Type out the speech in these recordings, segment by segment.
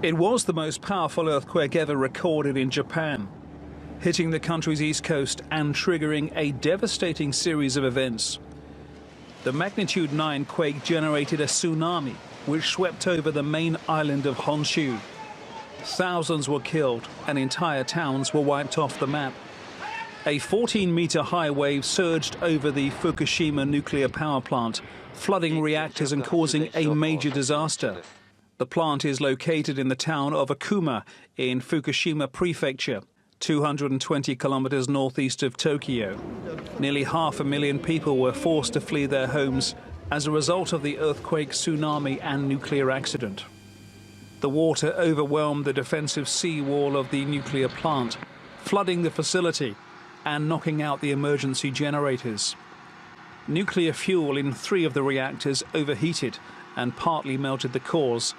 It was the most powerful earthquake ever recorded in Japan, hitting the country's east coast and triggering a devastating series of events. The magnitude 9 quake generated a tsunami which swept over the main island of Honshu. Thousands were killed and entire towns were wiped off the map. A 14-meter high wave surged over the Fukushima nuclear power plant, flooding reactors and causing a major disaster. The plant is located in the town of Akuma in Fukushima Prefecture, 220 kilometers northeast of Tokyo. Nearly 500,000 people were forced to flee their homes as a result of the earthquake, tsunami and nuclear accident. The water overwhelmed the defensive seawall of the nuclear plant, flooding the facility and knocking out the emergency generators. Nuclear fuel in 3 of the reactors overheated and partly melted the cores.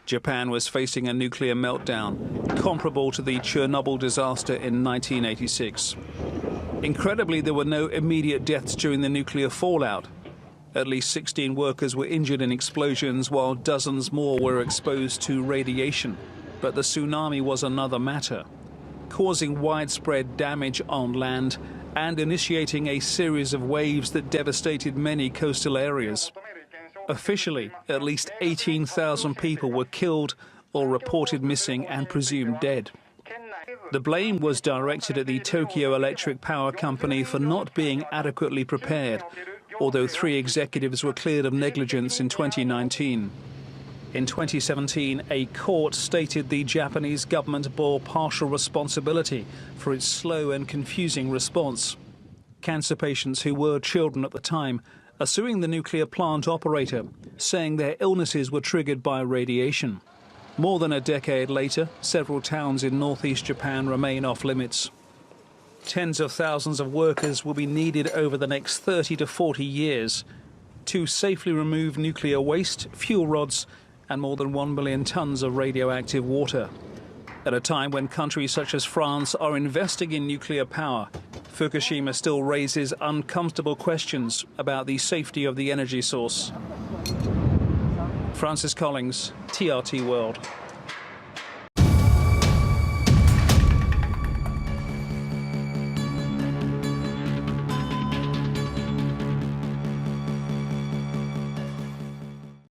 Japan was facing a nuclear meltdown comparable to the Chernobyl disaster in 1986. Incredibly, there were no immediate deaths during the nuclear fallout. At least 16 workers were injured in explosions, while dozens more were exposed to radiation. But the tsunami was another matter, causing widespread damage on land and initiating a series of waves that devastated many coastal areas. Officially, at least 18,000 people were killed or reported missing and presumed dead. The blame was directed at the Tokyo Electric Power Company for not being adequately prepared, although 3 executives were cleared of negligence in 2019. In 2017, a court stated the Japanese government bore partial responsibility for its slow and confusing response. Cancer patients who were children at the time are suing the nuclear plant operator, saying their illnesses were triggered by radiation. More than a decade later, several towns in northeast Japan remain off limits. Tens of thousands of workers will be needed over the next 30 to 40 years to safely remove nuclear waste, fuel rods, and more than 1 million tons of radioactive water. At a time when countries such as France are investing in nuclear power, Fukushima still raises uncomfortable questions about the safety of the energy source. Francis Collings, TRT World.